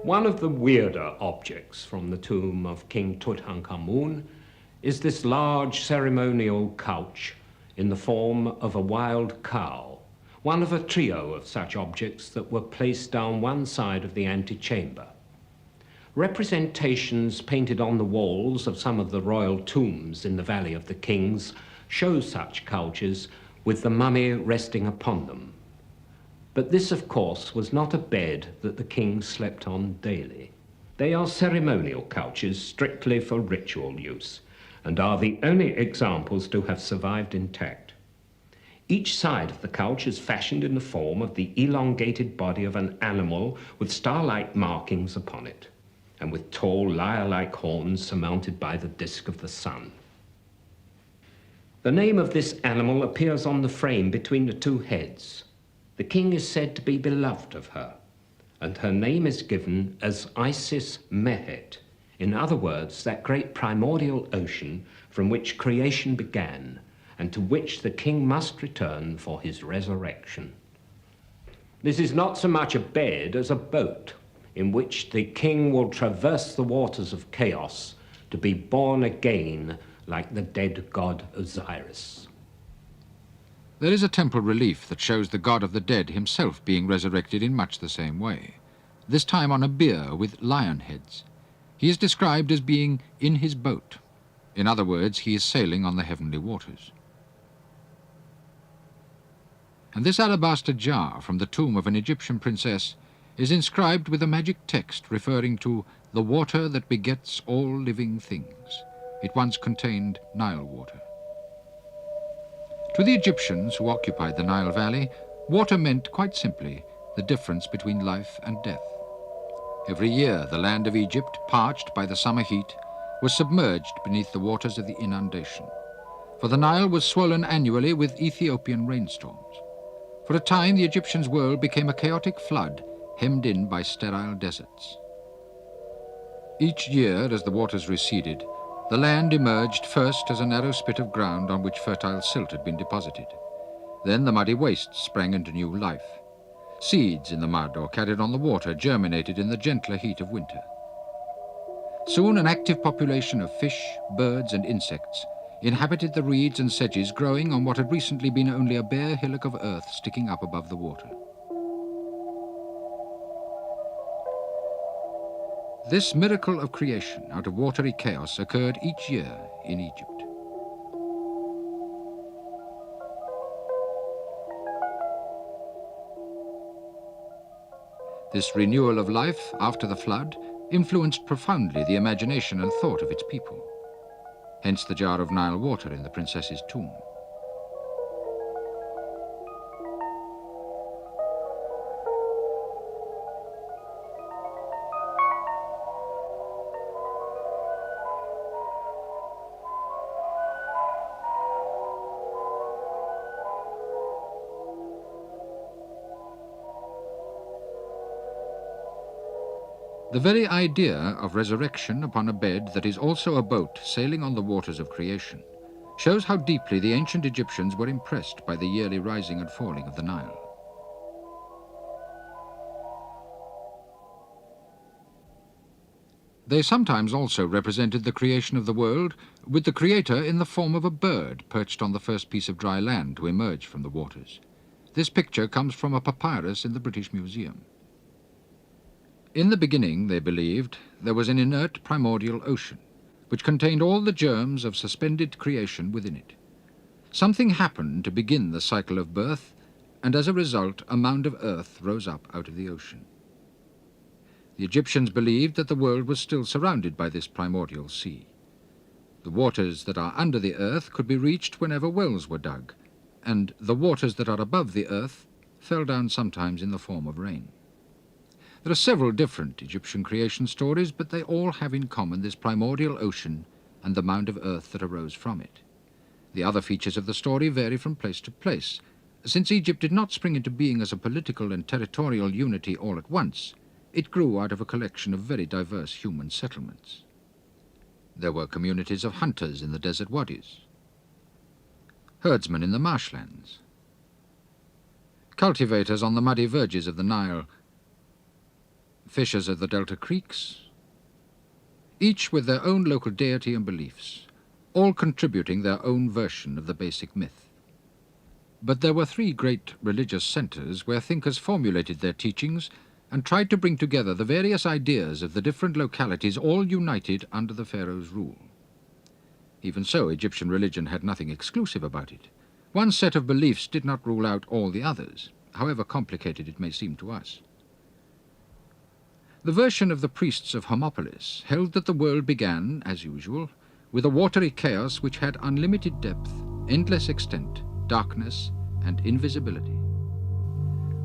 One of the weirder objects from the tomb of King Tutankhamun is this large ceremonial couch in the form of a wild cow, one of a trio of such objects that were placed down one side of the antechamber. Representations painted on the walls of some of the royal tombs in the Valley of the Kings show such couches with the mummy resting upon them. But this, of course, was not a bed that the king slept on daily. They are ceremonial couches strictly for ritual use, and are the only examples to have survived intact. Each side of the couch is fashioned in the form of the elongated body of an animal with star-like markings upon it, and with tall lyre-like horns surmounted by the disk of the sun. The name of this animal appears on the frame between the two heads. The king is said to be beloved of her, and her name is given as Isis Mehet, in other words, that great primordial ocean from which creation began, and to which the king must return for his resurrection. This is not so much a bed as a boat, in which the king will traverse the waters of chaos to be born again like the dead god Osiris. There is a temple relief that shows the god of the dead himself being resurrected in much the same way, this time on a bier with lion heads. He is described as being in his boat. In other words, he is sailing on the heavenly waters. And this alabaster jar from the tomb of an Egyptian princess is inscribed with a magic text referring to the water that begets all living things. It once contained Nile water. To the Egyptians who occupied the Nile Valley, water meant, quite simply, the difference between life and death. Every year, the land of Egypt, parched by the summer heat, was submerged beneath the waters of the inundation. For the Nile was swollen annually with Ethiopian rainstorms. For a time, the Egyptians' world became a chaotic flood, hemmed in by sterile deserts. Each year, as the waters receded, the land emerged first as a narrow spit of ground on which fertile silt had been deposited. Then the muddy wastes sprang into new life. Seeds in the mud or carried on the water germinated in the gentler heat of winter. Soon an active population of fish, birds and insects inhabited the reeds and sedges growing on what had recently been only a bare hillock of earth sticking up above the water. This miracle of creation out of watery chaos occurred each year in Egypt. This renewal of life after the flood influenced profoundly the imagination and thought of its people. Hence the jar of Nile water in the princess's tomb. The very idea of resurrection upon a bed that is also a boat sailing on the waters of creation shows how deeply the ancient Egyptians were impressed by the yearly rising and falling of the Nile. They sometimes also represented the creation of the world with the creator in the form of a bird perched on the first piece of dry land to emerge from the waters. This picture comes from a papyrus in the British Museum. In the beginning, they believed, there was an inert primordial ocean, which contained all the germs of suspended creation within it. Something happened to begin the cycle of birth, and as a result, a mound of earth rose up out of the ocean. The Egyptians believed that the world was still surrounded by this primordial sea. The waters that are under the earth could be reached whenever wells were dug, and the waters that are above the earth fell down sometimes in the form of rain. There are several different Egyptian creation stories, but they all have in common this primordial ocean and the mound of earth that arose from it. The other features of the story vary from place to place. Since Egypt did not spring into being as a political and territorial unity all at once, it grew out of a collection of very diverse human settlements. There were communities of hunters in the desert wadis, herdsmen in the marshlands, cultivators on the muddy verges of the Nile, fishers of the delta creeks, each with their own local deity and beliefs, all contributing their own version of the basic myth. But there were three great religious centers where thinkers formulated their teachings and tried to bring together the various ideas of the different localities, all united under the pharaoh's rule. Even so, Egyptian religion had nothing exclusive about it. One set of beliefs did not rule out all the others, however complicated it may seem to us. The version of the priests of Hermopolis held that the world began, as usual, with a watery chaos which had unlimited depth, endless extent, darkness, and invisibility.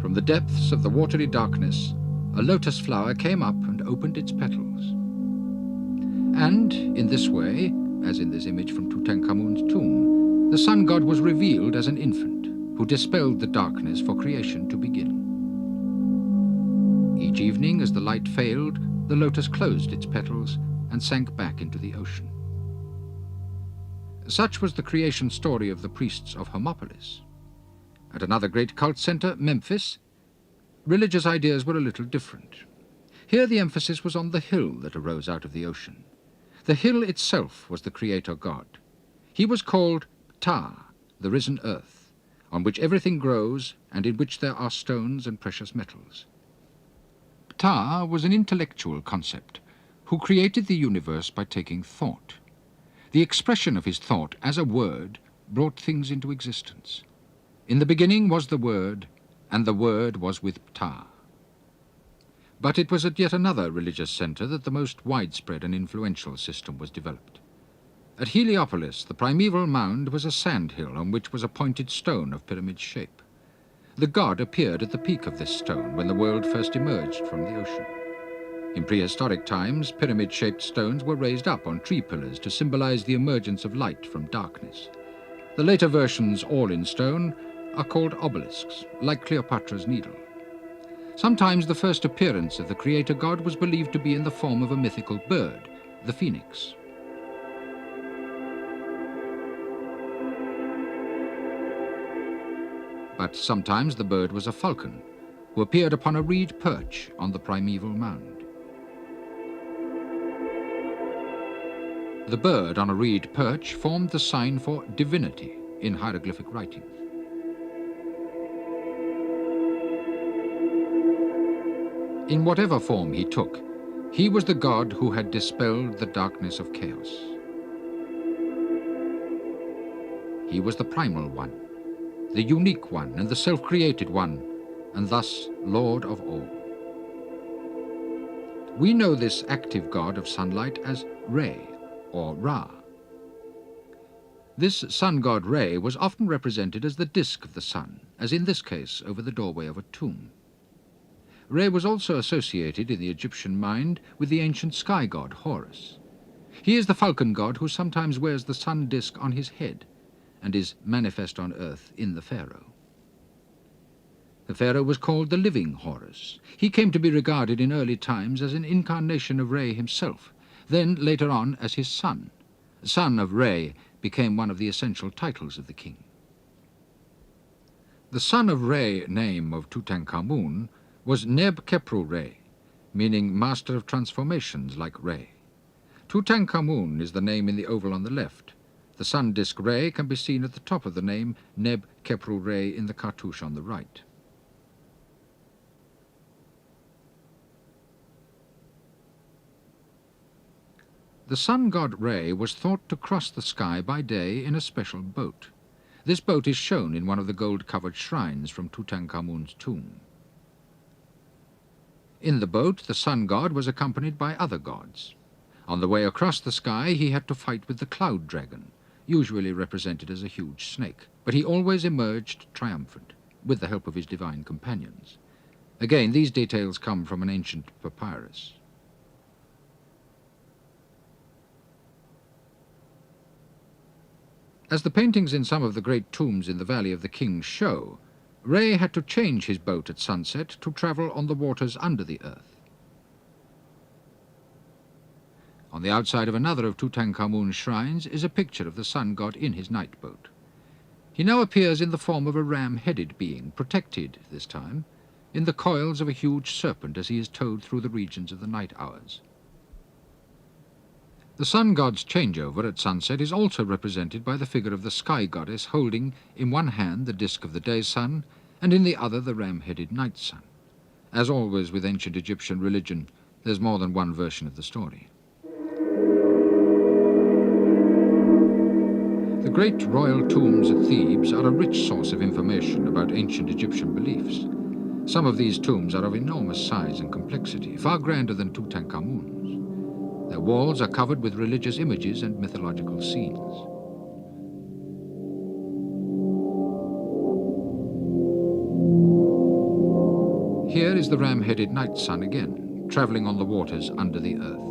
From the depths of the watery darkness, a lotus flower came up and opened its petals. And, in this way, as in this image from Tutankhamun's tomb, the sun god was revealed as an infant who dispelled the darkness for creation to begin. Each evening, as the light failed, the lotus closed its petals and sank back into the ocean. Such was the creation story of the priests of Hermopolis. At another great cult center, Memphis, religious ideas were a little different. Here the emphasis was on the hill that arose out of the ocean. The hill itself was the creator god. He was called Ptah, the risen earth, on which everything grows and in which there are stones and precious metals. Ptah was an intellectual concept who created the universe by taking thought. The expression of his thought as a word brought things into existence. In the beginning was the Word, and the Word was with Ptah. But it was at yet another religious center that the most widespread and influential system was developed. At Heliopolis, the primeval mound was a sandhill on which was a pointed stone of pyramid shape. The god appeared at the peak of this stone when the world first emerged from the ocean. In prehistoric times, pyramid-shaped stones were raised up on tree pillars to symbolize the emergence of light from darkness. The later versions, all in stone, are called obelisks, like Cleopatra's Needle. Sometimes the first appearance of the creator god was believed to be in the form of a mythical bird, the phoenix. But sometimes the bird was a falcon, who appeared upon a reed perch on the primeval mound. The bird on a reed perch formed the sign for divinity in hieroglyphic writing. In whatever form he took, he was the god who had dispelled the darkness of chaos. He was the primal one, the unique one and the self-created one, and thus Lord of all. We know this active god of sunlight as Re, or Ra. This sun god Re was often represented as the disk of the sun, as in this case over the doorway of a tomb. Re was also associated in the Egyptian mind with the ancient sky god Horus. He is the falcon god who sometimes wears the sun disk on his head and is manifest on earth in the pharaoh. The pharaoh was called the living Horus. He came to be regarded in early times as an incarnation of Re himself, then later on as his son. Son of Re became one of the essential titles of the king. The son of Re name of Tutankhamun was Neb-Kepru-Re, meaning master of transformations like Re. Tutankhamun is the name in the oval on the left. The sun disk Re can be seen at the top of the name Neb-Kepru-Re in the cartouche on the right. The sun god Re was thought to cross the sky by day in a special boat. This boat is shown in one of the gold-covered shrines from Tutankhamun's tomb. In the boat, the sun god was accompanied by other gods. On the way across the sky, he had to fight with the cloud dragon, usually represented as a huge snake, but he always emerged triumphant, with the help of his divine companions. Again, these details come from an ancient papyrus. As the paintings in some of the great tombs in the Valley of the Kings show, Re had to change his boat at sunset to travel on the waters under the earth. On the outside of another of Tutankhamun's shrines is a picture of the sun god in his night boat. He now appears in the form of a ram-headed being, protected this time, in the coils of a huge serpent as he is towed through the regions of the night hours. The sun god's changeover at sunset is also represented by the figure of the sky goddess holding in one hand the disk of the day sun and in the other the ram-headed night sun. As always with ancient Egyptian religion, there's more than one version of the story. The great royal tombs at Thebes are a rich source of information about ancient Egyptian beliefs. Some of these tombs are of enormous size and complexity, far grander than Tutankhamun's. Their walls are covered with religious images and mythological scenes. Here is the ram-headed night sun again, travelling on the waters under the earth.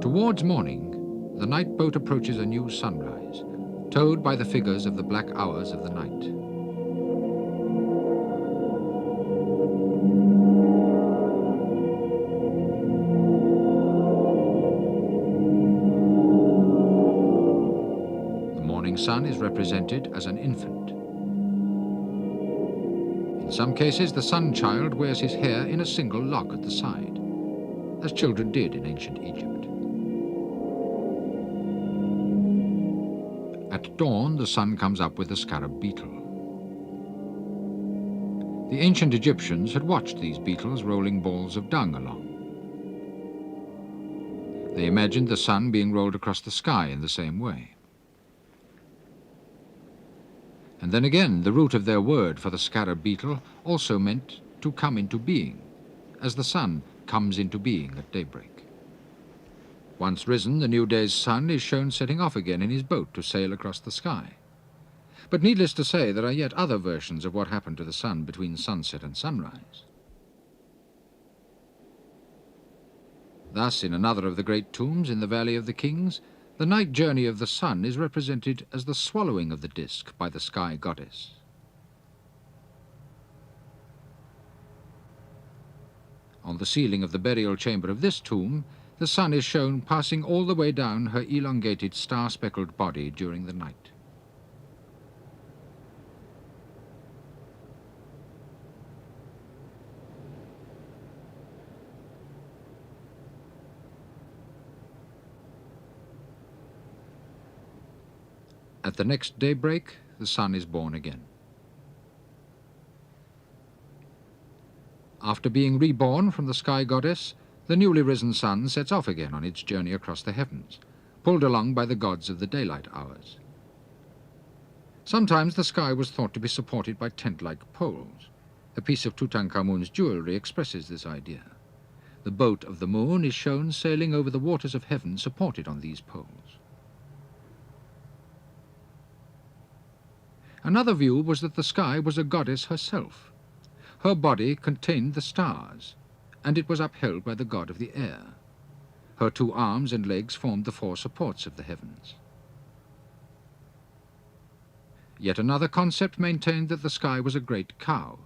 Towards morning, the night boat approaches a new sunrise, towed by the figures of the black hours of the night. The morning sun is represented as an infant. In some cases, the sun child wears his hair in a single lock at the side, as children did in ancient Egypt. At dawn, the sun comes up with the scarab beetle. The ancient Egyptians had watched these beetles rolling balls of dung along. They imagined the sun being rolled across the sky in the same way. And then again, the root of their word for the scarab beetle also meant to come into being, as the sun comes into being at daybreak. Once risen, the new day's sun is shown setting off again in his boat to sail across the sky. But needless to say, there are yet other versions of what happened to the sun between sunset and sunrise. Thus, in another of the great tombs in the Valley of the Kings, the night journey of the sun is represented as the swallowing of the disk by the sky goddess. On the ceiling of the burial chamber of this tomb, the sun is shown passing all the way down her elongated star-speckled body during the night. At the next daybreak, the sun is born again. After being reborn from the sky goddess, the newly risen sun sets off again on its journey across the heavens, pulled along by the gods of the daylight hours. Sometimes the sky was thought to be supported by tent-like poles. A piece of Tutankhamun's jewelry expresses this idea. The boat of the moon is shown sailing over the waters of heaven supported on these poles. Another view was that the sky was a goddess herself. Her body contained the stars, and it was upheld by the god of the air. Her two arms and legs formed the four supports of the heavens. Yet another concept maintained that the sky was a great cow,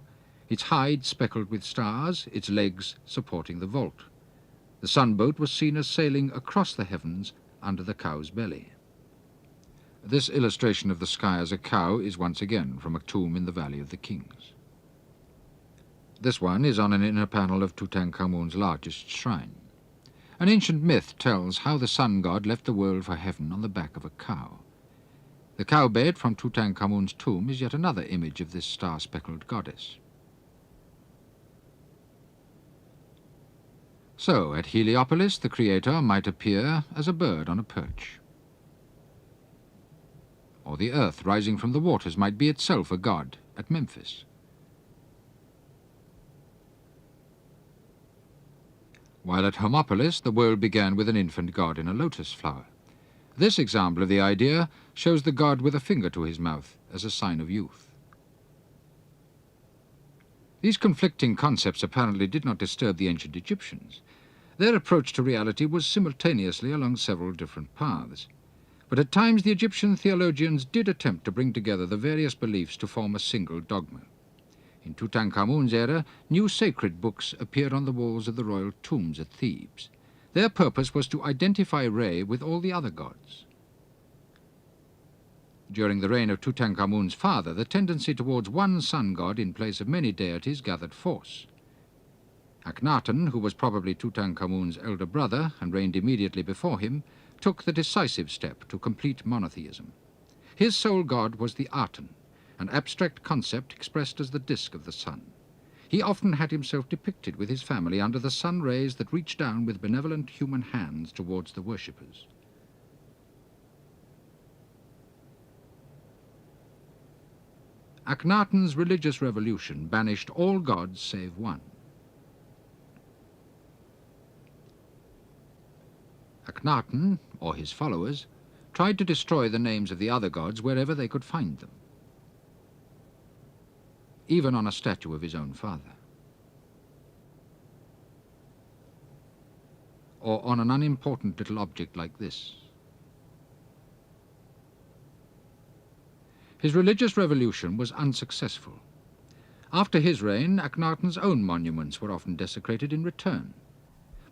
its hide speckled with stars, its legs supporting the vault. The sunboat was seen as sailing across the heavens under the cow's belly. This illustration of the sky as a cow is once again from a tomb in the Valley of the Kings. This one is on an inner panel of Tutankhamun's largest shrine. An ancient myth tells how the sun god left the world for heaven on the back of a cow. The cow bed from Tutankhamun's tomb is yet another image of this star-speckled goddess. So, at Heliopolis, the creator might appear as a bird on a perch. Or the earth rising from the waters might be itself a god at Memphis. While at Hermopolis, the world began with an infant god in a lotus flower. This example of the idea shows the god with a finger to his mouth as a sign of youth. These conflicting concepts apparently did not disturb the ancient Egyptians. Their approach to reality was simultaneously along several different paths. But at times the Egyptian theologians did attempt to bring together the various beliefs to form a single dogma. In Tutankhamun's era, new sacred books appeared on the walls of the royal tombs at Thebes. Their purpose was to identify Re with all the other gods. During the reign of Tutankhamun's father, the tendency towards one sun god in place of many deities gathered force. Akhenaten, who was probably Tutankhamun's elder brother and reigned immediately before him, took the decisive step to complete monotheism. His sole god was the Aten, an abstract concept expressed as the disk of the sun. He often had himself depicted with his family under the sun rays that reached down with benevolent human hands towards the worshippers. Akhenaten's religious revolution banished all gods save one. Akhenaten, or his followers, tried to destroy the names of the other gods wherever they could find them, even on a statue of his own father, or on an unimportant little object like this. His religious revolution was unsuccessful. After his reign, Akhenaten's own monuments were often desecrated in return.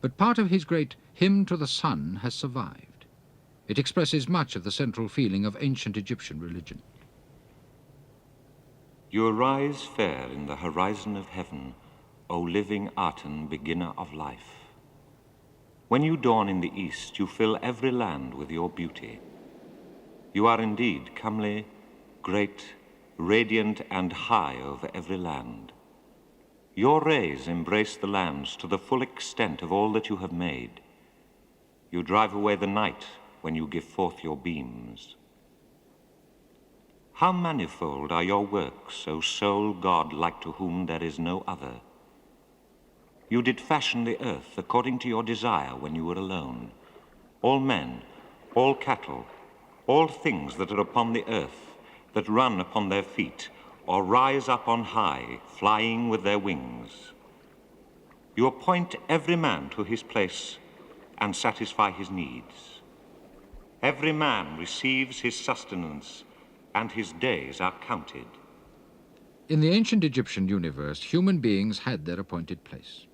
But part of his great hymn to the sun has survived. It expresses much of the central feeling of ancient Egyptian religion. You arise fair in the horizon of heaven, O living Aten, beginner of life. When you dawn in the east, you fill every land with your beauty. You are indeed comely, great, radiant, and high over every land. Your rays embrace the lands to the full extent of all that you have made. You drive away the night when you give forth your beams. How manifold are your works, O sole God like to whom there is no other. You did fashion the earth according to your desire when you were alone. All men, all cattle, all things that are upon the earth, that run upon their feet, or rise up on high, flying with their wings. You appoint every man to his place and satisfy his needs. Every man receives his sustenance, and his days are counted. In the ancient Egyptian universe, human beings had their appointed place.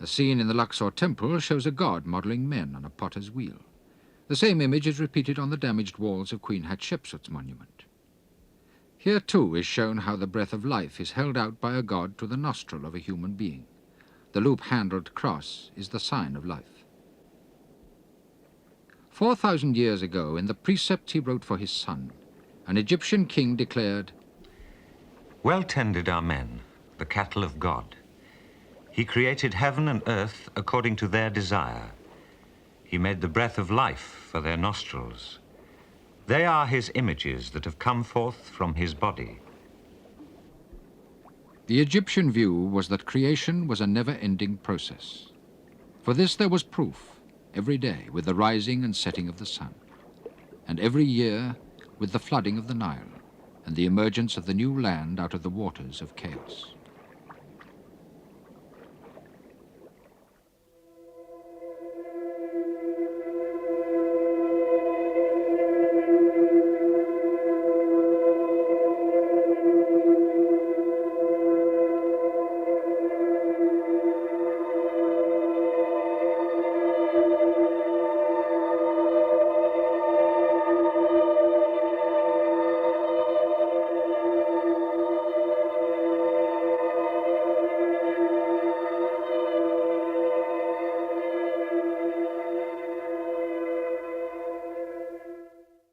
A scene in the Luxor temple shows a god modeling men on a potter's wheel. The same image is repeated on the damaged walls of Queen Hatshepsut's monument. Here, too, is shown how the breath of life is held out by a god to the nostril of a human being. The loop-handled cross is the sign of life. 4,000 years ago, in the precepts he wrote for his son, an Egyptian king declared, Well tended are men, the cattle of God. He created heaven and earth according to their desire. He made the breath of life for their nostrils. They are his images that have come forth from his body. The Egyptian view was that creation was a never-ending process. For this there was proof every day with the rising and setting of the sun, and every year with the flooding of the Nile and the emergence of the new land out of the waters of chaos.